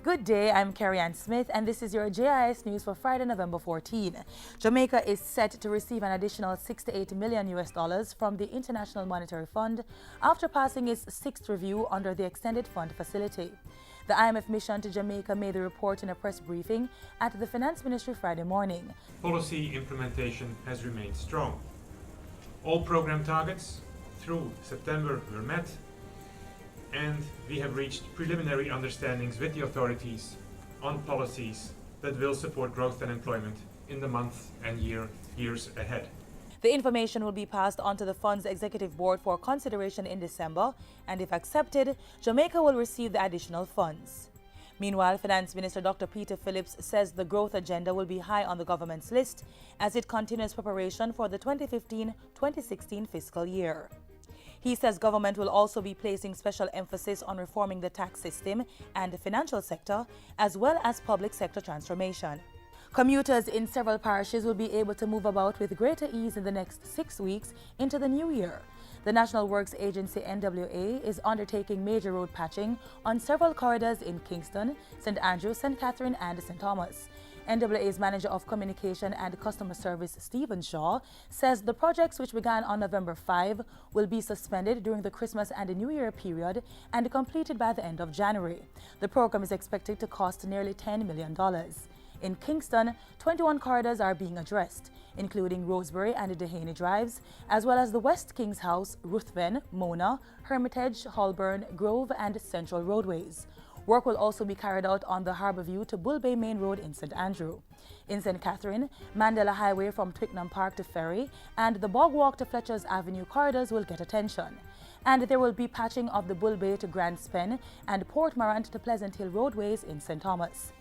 Good day, I'm Carrie-Ann Smith, and this is your JIS news for Friday, November 14. Jamaica is set to receive an additional $68 million from the International Monetary Fund after passing its sixth review under the Extended Fund Facility. The IMF mission to Jamaica made the report in a press briefing at the Finance Ministry Friday morning. Policy implementation has remained strong. All program targets through September were met, and we have reached preliminary understandings with the authorities on policies that will support growth and employment in the months and years ahead. The information will be passed on to the fund's executive board for consideration in December, and if accepted, Jamaica will receive the additional funds. Meanwhile, Finance Minister Dr. Peter Phillips says the growth agenda will be high on the government's list as it continues preparation for the 2015-2016 fiscal year. He says government will also be placing special emphasis on reforming the tax system and the financial sector, as well as public sector transformation. Commuters in several parishes will be able to move about with greater ease in the next 6 weeks into the new year. The National Works Agency NWA is undertaking major road patching on several corridors in Kingston, St. Andrew, St. Catherine and St. Thomas. NWA's Manager of Communication and Customer Service, Stephen Shaw, says the projects, which began on November 5, will be suspended during the Christmas and the New Year period and completed by the end of January. The program is expected to cost nearly $10 million. In Kingston, 21 corridors are being addressed, including Rosebery and Dehaney Drives, as well as the West Kings House, Ruthven, Mona, Hermitage, Holborn, Grove and Central roadways. Work will also be carried out on the Harbourview to Bull Bay Main Road in St. Andrew. In St. Catherine, Mandela Highway from Twickenham Park to Ferry and the Bog Walk to Fletcher's Avenue corridors will get attention. And there will be patching of the Bull Bay to Grand Spen and Port Morant to Pleasant Hill roadways in St. Thomas.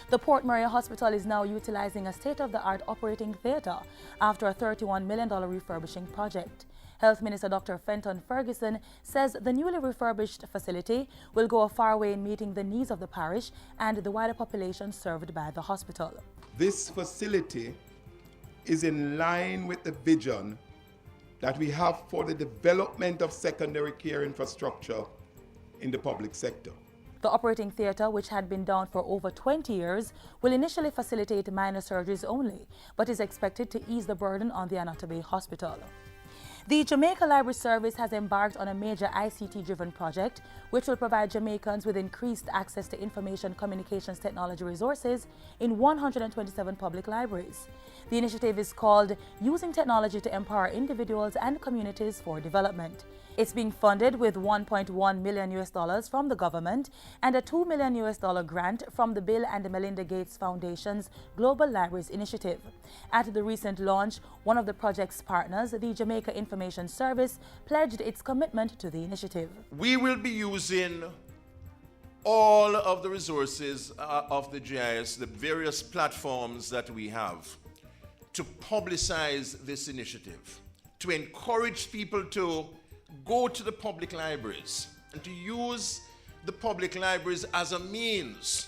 The Port Murray Hospital is now utilizing a state-of-the-art operating theatre after a $31 million refurbishing project. Health Minister Dr. Fenton Ferguson says the newly refurbished facility will go a far way in meeting the needs of the parish and the wider population served by the hospital. This facility is in line with the vision that we have for the development of secondary care infrastructure in the public sector. The operating theatre, which had been down for over 20 years, will initially facilitate minor surgeries only, but is expected to ease the burden on the Anata Bay Hospital. The Jamaica Library Service has embarked on a major ICT-driven project which will provide Jamaicans with increased access to information communications technology resources in 127 public libraries. The initiative is called Using Technology to Empower Individuals and Communities for Development. It's being funded with $1.1 million from the government and a $2 million grant from the Bill and Melinda Gates Foundation's Global Libraries Initiative. At the recent launch, one of the project's partners, the Jamaica Information Service, pledged its commitment to the initiative. We will be using all of the resources of the JIS, the various platforms that we have, to publicize this initiative, to encourage people to go to the public libraries and to use the public libraries as a means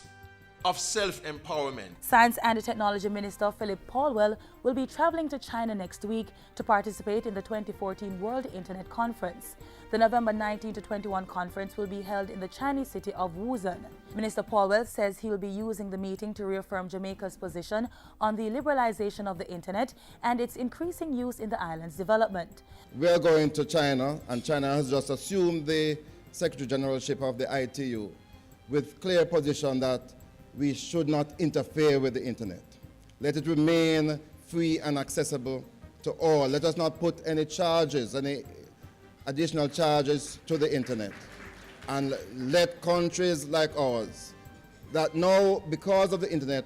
of self-empowerment. Science and Technology Minister Philip Paulwell will be traveling to China next week to participate in the 2014 World Internet Conference. The November 19 to 21 conference will be held in the Chinese city of Wuzhen. Minister Paulwell says he will be using the meeting to reaffirm Jamaica's position on the liberalization of the Internet and its increasing use in the island's development. We are going to China, and China has just assumed the Secretary Generalship of the ITU with clear position that we should not interfere with the Internet. Let it remain free and accessible to all. Let us not put any charges, any additional charges to the Internet. And let countries like ours, that now, because of the Internet,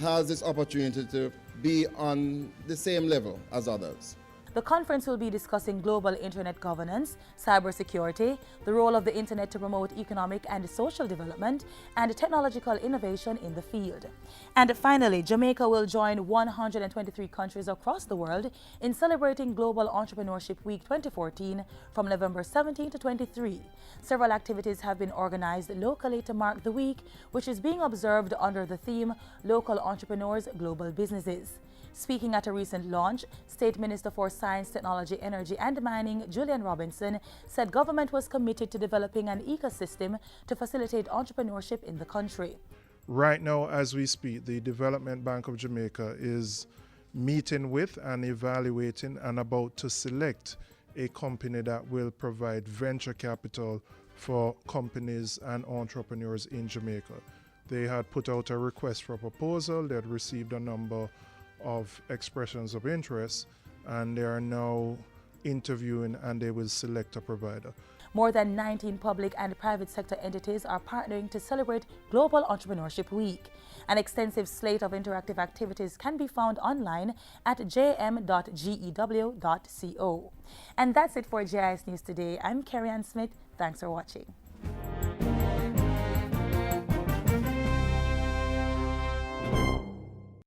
has this opportunity to be on the same level as others. The conference will be discussing global internet governance, cybersecurity, the role of the internet to promote economic and social development, and technological innovation in the field. And finally, Jamaica will join 123 countries across the world in celebrating Global Entrepreneurship Week 2014 from November 17 to 23. Several activities have been organized locally to mark the week, which is being observed under the theme Local Entrepreneurs, Global Businesses. Speaking at a recent launch, State Minister for Science Science, Technology, Energy and Mining, Julian Robinson, said government was committed to developing an ecosystem to facilitate entrepreneurship in the country. Right now, as we speak, the Development Bank of Jamaica is meeting with and evaluating and about to select a company that will provide venture capital for companies and entrepreneurs in Jamaica. They had put out a request for proposal, they had received a number of expressions of interest, and they are now interviewing and they will select a provider. More than 19 public and private sector entities are partnering to celebrate Global Entrepreneurship Week. An extensive slate of interactive activities can be found online at jm.gew.co. And that's it for JIS News Today. I'm Carrie Ann Smith. Thanks for watching.